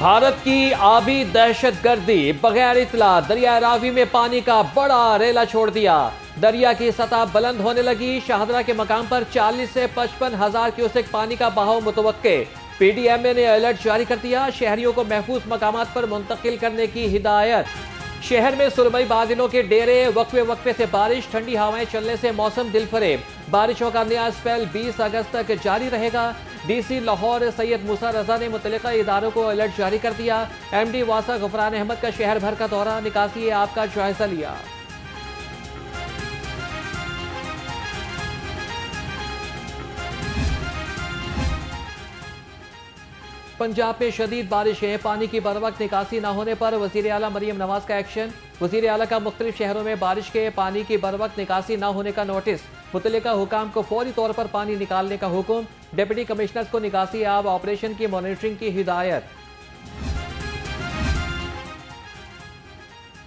भारत की आबी दहशतगर्दी, बगैर इतला दरिया रावी में पानी का बड़ा रेला छोड़ दिया। दरिया की सतह बुलंद होने लगी। शाहदरा के मकाम पर 40 से 55 हजार क्यूसेक पानी का बहाव मुतवक्के। पीडीएमए ने अलर्ट जारी कर दिया। शहरियों को महफूज मकामात पर मुंतकिल करने की हिदायत। शहर में सुरमई बादलों के डेरे, वक्फे वक्फे से बारिश, ठंडी हवाएं चलने से मौसम दिलफरेब। बारिशों का नया स्पेल 20 अगस्त तक जारी रहेगा। डीसी लाहौर सैयद मूसा रजा ने मुतल्लिका इदारों को अलर्ट जारी कर दिया। एमडी वासा गफरान अहमद का शहर भर का दौरा, निकासी आपका जायजा लिया। पंजाब में शदीद बारिशें, पानी की बर वक्त निकासी न होने पर वजीर आला मरियम नवाज का एक्शन। वजीर आला का मुख्तलिफ शहरों में बारिश के पानी की बर वक्त निकासी न होने का नोटिस। मुतल्लिका हुकाम को फौरी तौर पर पानी निकालने का हुक्म। डिप्टी कमिश्नर को निकासी आब ऑपरेशन की मॉनिटरिंग की हिदायत।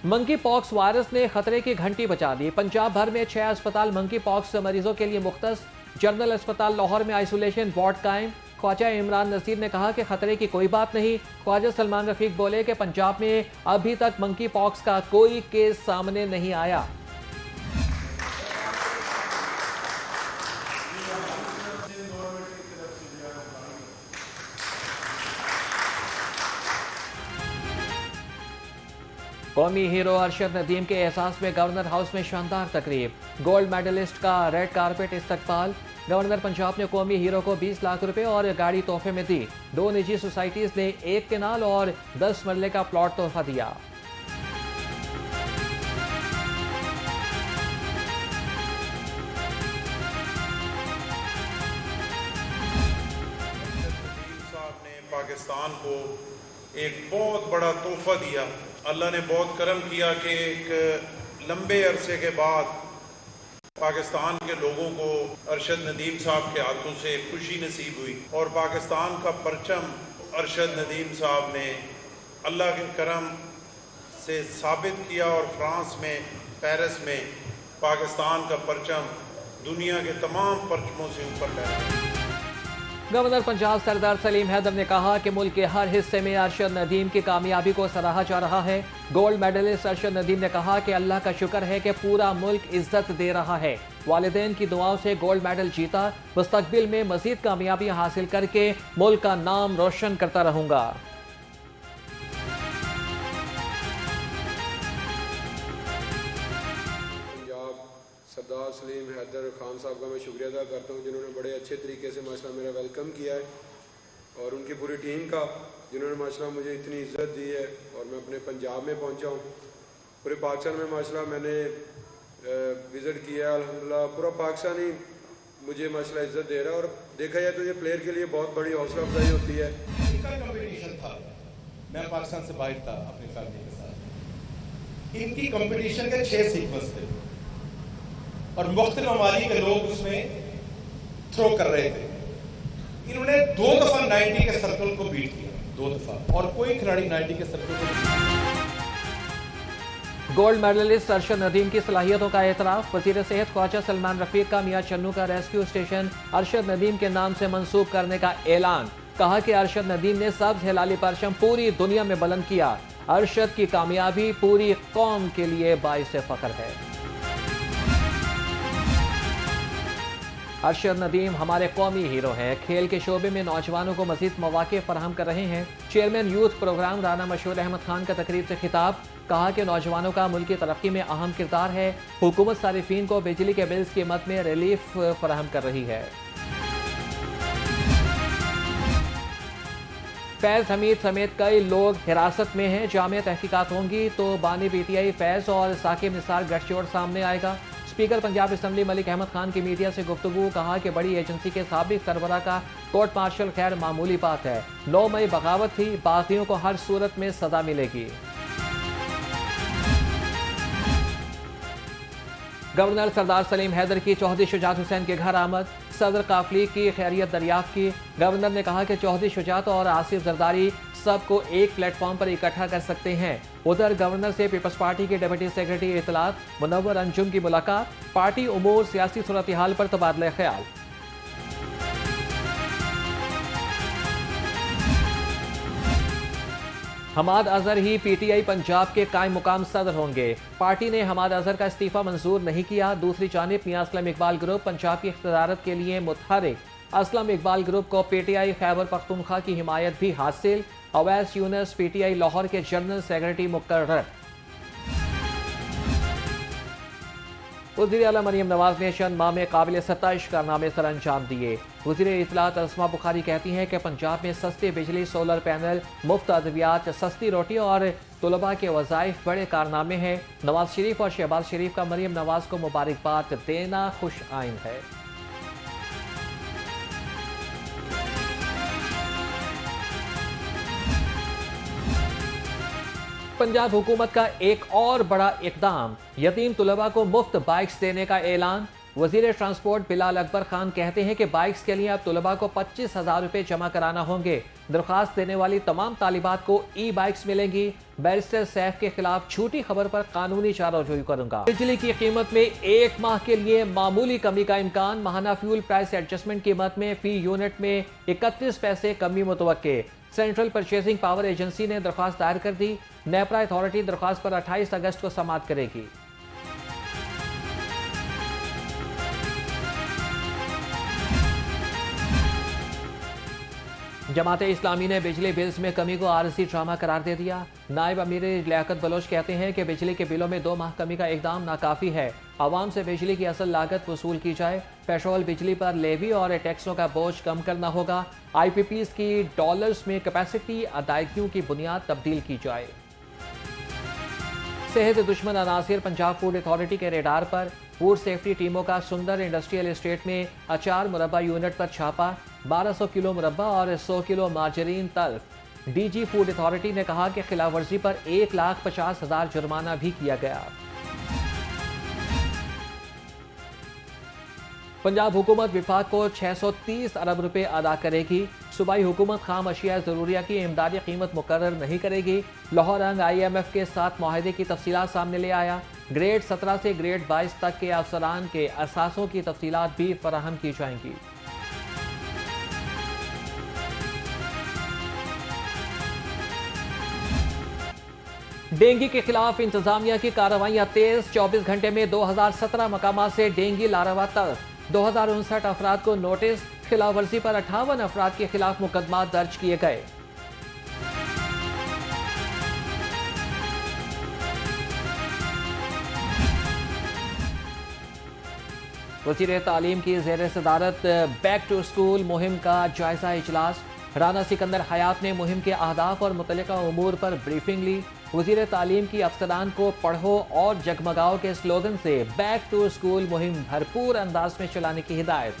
मंकी पॉक्स वायरस ने खतरे की घंटी बजा दी। पंजाब भर में 6 अस्पताल मंकी पॉक्स मरीजों के लिए मुख्तस। जनरल अस्पताल लाहौर में आइसोलेशन वार्ड कायम। ख्वाजा इमरान नसीर ने कहा कि खतरे की कोई बात नहीं। ख्वाजा सलमान रफीक बोले कि पंजाब में अभी तक मंकी पॉक्स का कोई केस सामने नहीं आया। कौमी हीरो अरशद नदीम के एहसास में गवर्नर हाउस में शानदार तकरीब। गोल्ड मेडलिस्ट का रेड कारपेट इस्तकबाल। गवर्नर पंजाब ने कौमी हीरो को 20 लाख रुपए और गाड़ी तोहफे में दी। 2 निजी सोसाइटीज ने 1 केनाल और 10 मरले का प्लॉट तोहफा दिया। पाकिस्तान को एक बहुत बड़ा तोहफा दिया। अल्लाह ने बहुत करम किया कि एक लंबे अरसे के बाद पाकिस्तान के लोगों को अरशद नदीम साहब के हाथों से खुशी नसीब हुई और पाकिस्तान का परचम अरशद नदीम साहब ने अल्लाह के करम से साबित किया और फ्रांस में, पेरिस में पाकिस्तान का परचम दुनिया के तमाम परचमों से ऊपर लहरा। गवर्नर पंजाब सरदार सलीम हैदर ने कहा कि मुल्क के हर हिस्से में अरशद नदीम की कामयाबी को सराहा जा रहा है। गोल्ड मेडलिस्ट अरशद नदीम ने कहा कि अल्लाह का शुक्र है कि पूरा मुल्क इज्जत दे रहा है। वालिदैन की दुआओं से गोल्ड मेडल जीता। मुस्तकबिल में मजीद कामयाबी हासिल करके मुल्क का नाम रोशन करता रहूंगा। सरदार सलीम हैदर खान साहब का मैं शुक्रिया अदा करता हूँ जिन्होंने बड़े अच्छे तरीके से माशाल्लाह मेरा वेलकम किया है, और उनकी पूरी टीम का जिन्होंने माशाल्लाह मुझे इतनी इज्जत दी है और मैं अपने पंजाब में पहुँचा हूँ। पूरे पाकिस्तान में माशाल्लाह मैंने विज़िट किया, अल्हम्दुलिल्लाह पूरा पाकिस्तान ही मुझे माशाल्लाह इज्जत दे रहा है। और देखा जाए तो ये प्लेयर के लिए बहुत बड़ी हौसला अफजाई होती है। कंपटीशन था, मैं पाकिस्तान से बाहर था अपनी फैमिली के साथ। इनकी कंपटीशन के 6 सीक्वेंस थे और मुख्तलिफ ममालिक के लोग उसमें थ्रो कर रहे थे। इन्होंने 2 दफा 90 के सर्कल को बीट किया, 2 दफा, और कोई खिलाड़ी 90 के सर्कल को। गोल्ड मेडलिस्ट अरशद नदीम की सलाहियतों का एतराफ। वजीर सेहत ख्वाजा सलमान रफीक का मियां चन्नू का रेस्क्यू स्टेशन अरशद नदीम के नाम से मंसूब करने का ऐलान। कहा कि अरशद नदीम ने सब्ज हिलाली परचम पूरी दुनिया में बुलंद किया। अरशद की कामयाबी पूरी कौम के लिए बाइस फख्र है। अरशद नदीम हमारे कौमी हीरो हैं। खेल के शोबे में नौजवानों को मजीद मौके फराहम कर रहे हैं। चेयरमैन यूथ प्रोग्राम राना मशहूर अहमद खान का तकरीब से खिताब। कहा कि नौजवानों का मुल्क की तरक्की में अहम किरदार है। हुकूमत सारिफीन को बिजली के बिल्स की कीमत में रिलीफ फराहम कर रही है। फैज हमीद समेत कई लोग हिरासत में हैं। जामे तहकीकात होंगी तो बानी पीटीआई फैज और साकिब निसार गठजोड़ सामने आएगा। स्पीकर पंजाब असम्बली मलिक अहमद खान की मीडिया से गुफ्तगू। कहा कि बड़ी एजेंसी के साबिक सरबरा का कोर्ट मार्शल खैर मामूली बात है। 9 मई बगावत थी, बागियों को हर सूरत में सजा मिलेगी। गवर्नर सरदार सलीम हैदर की चौधरी शुजात हुसैन के घर आमद। सदर काफली की खैरियत दरियाफ्त की। गवर्नर ने कहा कि चौधरी शुजात और आसिफ जरदारी सबको एक प्लेटफॉर्म पर इकट्ठा कर सकते हैं। उधर गवर्नर से पीपल्स पार्टी के डिप्टी सेक्रेटरी इत्तलात मुनव्वर अंजुम की मुलाकात। पार्टी उमूर सियासी सूरत हाल पर तबादला ख्याल। हमाद अजहर ही पीटीआई पंजाब के कायम मुकाम सदर होंगे। पार्टी ने हमाद अजहर का इस्तीफा मंजूर नहीं किया। दूसरी जानिब मियां असलम इकबाल ग्रुप पंजाब की इख्तियारत के लिए मुतहरिक। असलम इकबाल ग्रुप को पीटीआई खैबर पख्तूनख्वा की हिमायत भी हासिल। अवैस यूनुस पीटीआई लाहौर के जनरल सेक्रेटरी मुकर्रर। वज़ीर आला मरियम नवाज ने चंद माह में काबिल सताइश कारनामे सर अंजाम दिए। वज़ीर इत्तलात अस्मा बुखारी कहती हैं कि पंजाब में सस्ती बिजली, सोलर पैनल, मुफ्त अद्वियात, सस्ती रोटी और तलबा के वज़ाइफ बड़े कारनामे हैं। नवाज शरीफ और शहबाज शरीफ का मरियम नवाज को मुबारकबाद देना खुश आइन है। पंजाब हुकूमत का एक और बड़ा इकदाम, यतीम तुलबा को मुफ्त बाइक्स देने का ऐलान। वजीर ट्रांसपोर्ट बिलाल अकबर खान कहते हैं कि बाइक्स के लिए अब तुलबा को 25,000 रुपये जमा कराना होंगे। दरख्वास्त देने वाली तमाम तालिबात को ई बाइक्स मिलेंगी। बैरिस्टर सैफ के खिलाफ झूठी खबर पर कानूनी चाराजोई करूंगा। बिजली की कीमत में एक माह के लिए मामूली कमी का इम्कान। माहाना फ्यूल प्राइस एडजस्टमेंट कीमत में फी यूनिट में 31 पैसे कमी मुतवक्के। सेंट्रल परचेजिंग पावर एजेंसी ने दरख्वास्त दायर कर दी। नेपरा अथॉरिटी दरख्वास्त पर 28 अगस्त को समाअत करेगी। जमात इस्लामी ने बिजली बिल्स में कमी को आरजी ड्रामा करार दे दिया। नायब अमीर लियाकत बलोच कहते हैं कि बिजली के बिलों में 2 माह कमी का इकदाम नाकाफी है। आवाम से बिजली की असल लागत वसूल की जाए। पेट्रोल बिजली पर लेवी और टैक्सों का बोझ कम करना होगा। IPPs की डॉलर्स में कैपेसिटी अदायगियों की बुनियाद तब्दील की जाए। सेहत दुश्मन अनासिर पंजाब फूड अथॉरिटी के रेडार पर। फूड सेफ्टी टीमों का सुंदर इंडस्ट्रियल एस्टेट में अचार मुरब्बा यूनिट पर छापा। 1200 किलो मुरब्बा और 100 किलो मार्जरीन तल्फ। DG फूड अथॉरिटी ने कहा कि खिलाफ वर्जी पर 1,50,000 जुर्माना भी किया गया। पंजाब हुकूमत विफाक को 630 अरब रुपए अदा करेगी। सूबाई हुकूमत खाम अशिया ज़रूरिया की इमदादी कीमत मुकर्रर नहीं करेगी। लाहौर रंग IMF के साथ माहिदे की तफसीलात सामने ले आया। ग्रेड 17 से ग्रेड 22 तक के अफसरान के असासों की तफसीलात भी फराहम की जाएंगी। डेंगू के खिलाफ इंतजामिया की कार्रवाइयां तेज। 24 घंटे में 2017 मकामात से डेंगू लार्वा तक। 2059 अफराद को नोटिस। खिलाफ वर्जी पर 58 अफराद के खिलाफ मुकदमा दर्ज किए गए। वज़ीर तालीम की ज़ेर सदारत बैक टू स्कूल मुहिम का जायजा इजलास। राना सिकंदर हयात ने मुहिम के अहदाफ और मुतल्लिका उमूर पर ब्रीफिंग ली। वज़ीर तालीम की अफसरान को पढ़ो और जगमगाओ के स्लोगन से बैक टू स्कूल मुहिम भरपूर अंदाज में चलाने की हिदायत।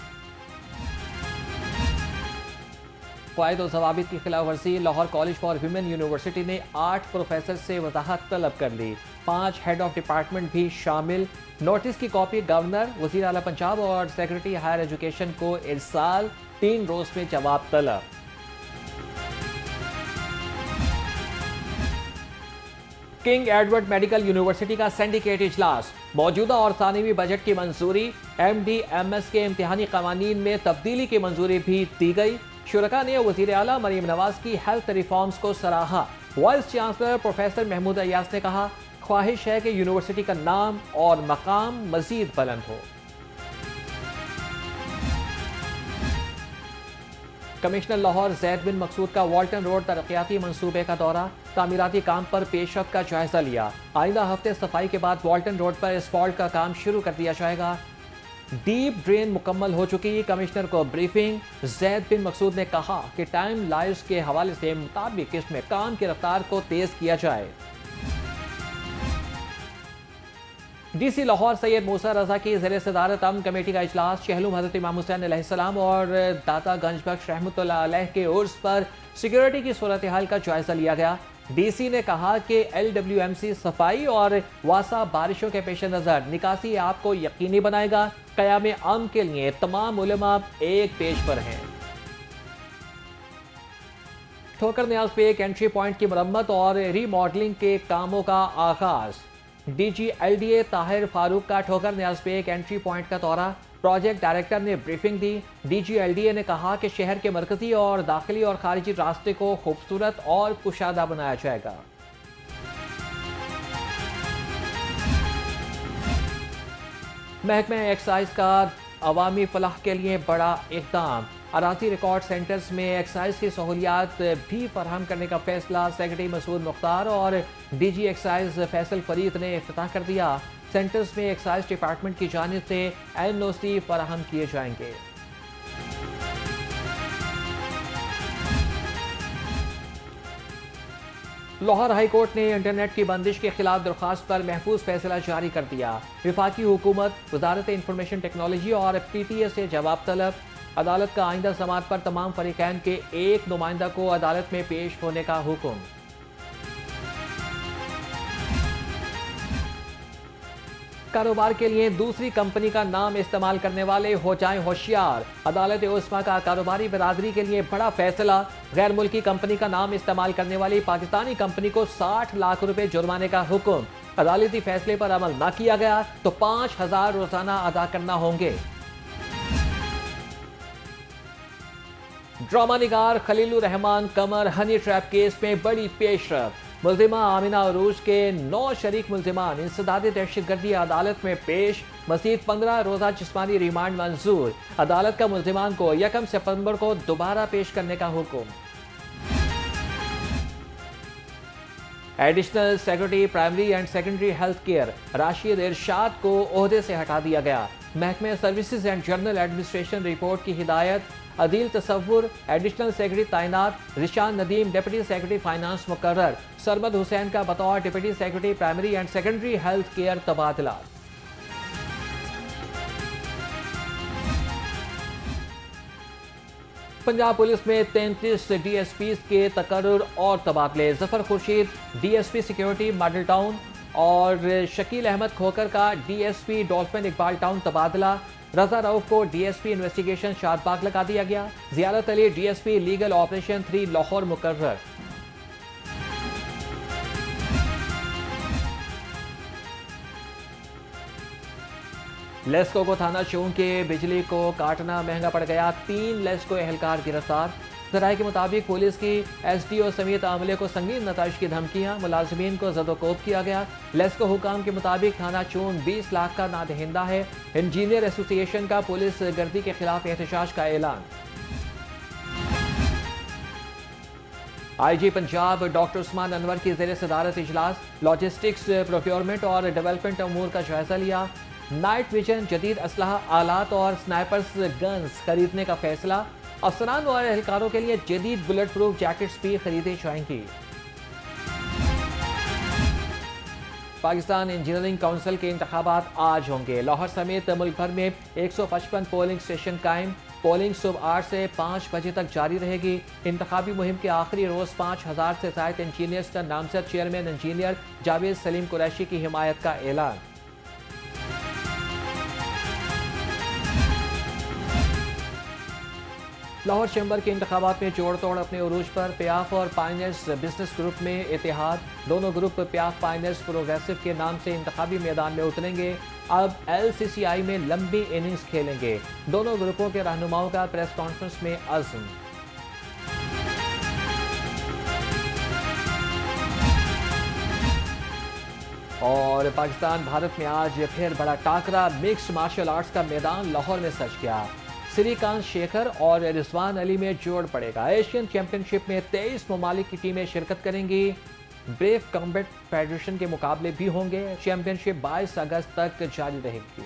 फ़वाइद और ज़वाबित की खिलाफ वर्जी। Lahore college for women university ने 8 प्रोफेसर से वजाहत तलब कर ली। 5 हेड ऑफ डिपार्टमेंट भी शामिल। नोटिस की कॉपी गवर्नर, वज़ीर आला पंजाब और सेक्रेटरी हायर एजुकेशन को इरसाल। 3 रोज में जवाब तलब। किंग एडवर्ड मेडिकल यूनिवर्सिटी का सिंडिकेट इजलास। मौजूदा और सानवी बजट की मंजूरी। MD MS के इम्तिहानी कवानीन में तब्दीली की मंजूरी भी दी गई। शुरका ने वज़ीर आला मरियम नवाज की हेल्थ रिफॉर्म्स को सराहा। Vice chancellor professor Mahmood Ayyas ने कहा, ख्वाहिश है कि यूनिवर्सिटी का नाम और मकाम मजीद बुलंद हो। कमिश्नर लाहौर जैद बिन मकसूद का वाल्टन रोड तरक्याती मंसूबे का दौरा। तामीराती काम पर पेशरफ्त का जायजा लिया। आइंदा हफ्ते सफाई के बाद वाल्टन रोड पर एस्फॉल्ट का काम शुरू कर दिया जाएगा। डीप ड्रेन मुकम्मल हो चुकी। कमिश्नर को ब्रीफिंग। जैद बिन मकसूद ने कहा कि टाइम लाइन्स के हवाले से मुताबिक इसमें काम की रफ्तार को तेज किया जाए। DC लाहौर सैयद मूसा रजा की ज़ेर सदारत अमन कमेटी का इजलास। चहलुम हज़रत इमाम हुसैन अलैहिस्सलाम और दाता गंज बख्श रहमतुल्लाह अलैह के उर्स पर सिक्योरिटी की सूरत हाल का जायजा लिया गया। DC ने कहा कि LWMC सफाई और वासा बारिशों के पेश नज़र निकासी आपको यकीनी बनाएगा। क़याम अमन के लिए तमाम उलमा एक पेज पर हैं। ठोकर न्याज पे एक एंट्री पॉइंट की मरम्मत और रीमॉडलिंग के कामों का आगाज। DG LDA ताहिर फारूक का ठोकर न्याज पे एक एंट्री पॉइंट का दौरा। प्रोजेक्ट डायरेक्टर ने ब्रीफिंग दी। DGLDA ने कहा कि शहर के मरकजी और दाखिली और खारिजी रास्ते को खूबसूरत और कुशादा बनाया जाएगा। महकमा एक्साइज का अवामी फलाह के लिए बड़ा इक़दाम। अराजी रिकॉर्ड सेंटर्स में एक्साइज की सहूलियात भी फराहम करने का फैसला सेक्रेटरी मसूद मुख्तार और DG एक्साइज फैसल फरीद ने इफ्तिताह कर दिया। सेंटर्स में एक्साइज डिपार्टमेंट की जानिब से NOC फराहम किए जाएंगे। लाहौर हाई कोर्ट ने इंटरनेट की बंदिश के खिलाफ दरख्वास्त पर महफूज फैसला जारी कर दिया। विफाकी हुकूमत, वजारत इंफॉर्मेशन टेक्नोलॉजी और PTA से जवाब तलब। अदालत का आइंदा समाअत पर तमाम फरीकैन के एक नुमाइंदा को अदालत में पेश होने का हुक्म। कारोबार के लिए दूसरी कंपनी का नाम इस्तेमाल करने वाले हो जाएं होशियार। अदालत उस्मा का कारोबारी बरादरी के लिए बड़ा फैसला। गैर मुल्की कंपनी का नाम इस्तेमाल करने वाली पाकिस्तानी कंपनी को 60 लाख रुपए जुर्माने का हुक्म। अदालती फैसले पर अमल न किया गया तो 5,000 रोजाना अदा करना होंगे। ड्रामा निगार खलीलुर रहमान कमर हनी ट्रैप केस में बड़ी पेशरफ। मुल्जिमा आमिना अरूज के 9 शरीक मुल्जिमान इंसदादी दहशतगर्दी अदालत में पेश। मजीद 15 रोजा जिस्मानी रिमांड मंजूर। अदालत का मुल्जिमान को 1 सितंबर को दोबारा पेश करने का हुक्म। Additional secretary primary and secondary health care Rashid Irshad को ओहदे से हटा दिया गया। महकमे services and general administration report की हिदायत। अदील तसव्वुर एडिशनल सेक्रेटरी तैनात। Rishan Nadeem deputy secretary finance मुकर्रर। सरमद हुसैन का बतौर deputy secretary primary and secondary health care तबादला। पंजाब पुलिस में 33 DSPs के तकर्रुर और तबादले। Zafar Khurshid DSP security model town और शकील अहमद खोकर का DSP डॉल्फिन इकबाल टाउन तबादला। रजा रऊफ को DSP इन्वेस्टिगेशन शादबाग लगा दिया गया। जियारत Ali DSP legal operation 3 Lahore मुकर्रर। लेस्को को थाना चौक के बिजली को काटना महंगा पड़ गया। 3 लेस्को एहलकार गिरफ्तार। जराये के मुताबिक पुलिस की SDO समेत अमले को संगीन नताइश की धमकियां। मुलाजमीन को जदोकोब किया गया। लेस्को हुकाम के मुताबिक थाना चून 20 लाख का नादहिंदा है। इंजीनियर एसोसिएशन का पुलिस गर्दी के खिलाफ एहतजाज का ऐलान। IG पंजाब डॉक्टर उस्मान अनवर की ज़ेर सदारत इजलास। लॉजिस्टिक्स, प्रोक्योरमेंट और डेवलपमेंट अमूर का जायजा लिया। नाइट विजन, जदीद असलहा आलात और स्नाइपर्स गन्स खरीदने का फैसला। अफसरान और एहलकारों के लिए जदीद बुलेट प्रूफ जैकेट्स भी खरीदे जाएंगी। पाकिस्तान इंजीनियरिंग काउंसिल के इंतखाबात आज होंगे। लाहौर समेत मुल्क भर में 155 पोलिंग स्टेशन कायम। पोलिंग सुबह 8 से 5 बजे तक जारी रहेगी। इंतखाबी मुहिम के आखिरी रोज 5000 से ज्यादा इंजीनियर्स का नामजद चेयरमैन इंजीनियर जावेद सलीम कुरैशी की हिमायत का ऐलान। लाहौर चैम्बर के इंतखाबात में जोड़ तोड़ अपने उरूज पर। प्याफ और पाइनियर्स बिजनेस ग्रुप में इतिहाद। दोनों ग्रुप प्याफ पाइनियर्स प्रोग्रेसिव के नाम से इंतखाबी मैदान में उतरेंगे। अब LCCI में लंबी इनिंग्स खेलेंगे। दोनों ग्रुपों के रहनुमाओं का प्रेस कॉन्फ्रेंस में अज़्म। और पाकिस्तान भारत में आज फिर बड़ा टाकरा। मिक्स्ड मार्शल आर्ट्स का मैदान लाहौर में सज गया। श्रीकांत शेखर और रिजवान अली में जोड़ पड़ेगा। एशियन चैंपियनशिप में 23 ममालिक की टीमें शिरकत करेंगी। ब्रेव कॉम्बैट फेडरेशन के मुकाबले भी होंगे। चैंपियनशिप 22 अगस्त तक जारी रहेगी।